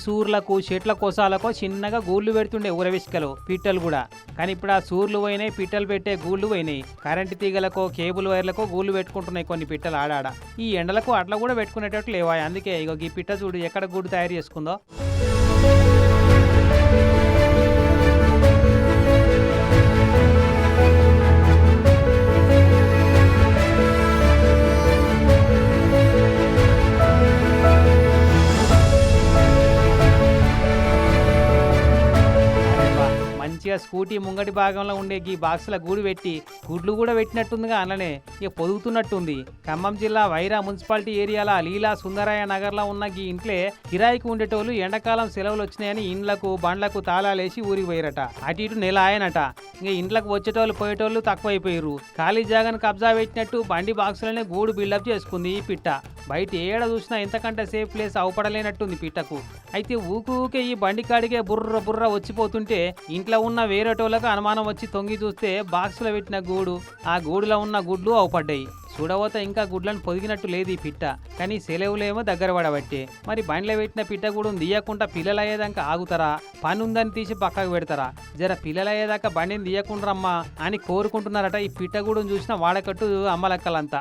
సూర్లకు చెట్ల కోసాలకో చిన్నగా గూళ్ళు పెడుతుండే ఊరవిసుకలు పిట్టలు కూడా. కానీ ఇప్పుడు ఆ సూర్లు పోయినాయి, పిట్టలు పెట్టే గూళ్ళు పోయినాయి. కరెంటు తీగలకో కేబుల్ వైర్లకో గూళ్ళు పెట్టుకుంటున్నాయి కొన్ని పిట్టలు ఆడాడ. ఈ ఎండలకు అట్లా కూడా పెట్టుకునేటట్టు లేవా. అందుకే ఇగో ఈ పిట్ట చూడు ఎక్కడ గూడు తయారు చేసుకుందో. మంచిగా స్కూటీ ముంగటి భాగంలో ఉండే ఈ బాక్సుల గూడు పెట్టి గుడ్లు కూడా పెట్టినట్టుందిగా. అలానే ఇక పొదుగుతున్నట్టుంది. ఖమ్మం జిల్లా వైరా మున్సిపాలిటీ ఏరియాల లీలా సుందరయ్య నగర్లో ఉన్న ఈ ఇంట్లే కిరాయికి ఉండేటోళ్ళు ఎండాకాలం సెలవులు వచ్చినాయని ఇండ్లకు బండ్లకు తాళాలేసి ఊరికి పోయారట. అటు ఇటు నెల ఆయనట. ఇంకా ఇంట్లకు వచ్చేటోళ్ళు పోయేటోళ్ళు తక్కువైపోయారు. ఖాళీ జాగాను కబ్జా పెట్టినట్టు బండి బాక్సులనే గూడు బిల్డప్ చేసుకుంది ఈ పిట్ట. బయట ఏడ చూసినా ఎంతకంటే సేఫ్ ప్లేస్ అవపడలేనట్టుంది పిట్టకు. అయితే ఊకే ఈ బండి కాడికే బుర్ర బుర్ర వచ్చిపోతుంటే ఇంట్లో ఉన్న వేరేటోళ్ళకు అనుమానం వచ్చి తొంగి చూస్తే బాక్సులో పెట్టిన గూడు, ఆ గూడులో ఉన్న గుడ్లు అవపడ్డాయి. చూడబోతే ఇంకా గుడ్లను పొదిగినట్టు లేదు ఈ పిట్ట. కానీ సెలవులేమో దగ్గర పడబట్టే. మరి బండ్లో పెట్టిన పిట్ట కూడా తీయకుండా పిల్లలు అయ్యేదాకా ఆగుతారా, పని ఉందని తీసి పక్కకు పెడతారా? జర పిల్లలు అయ్యేదాకా బండిని తీయకుండా రమ్మా అని కోరుకుంటున్నారట ఈ పిట్ట గూడును చూసిన వాడకట్టు అమ్మలక్కలంతా.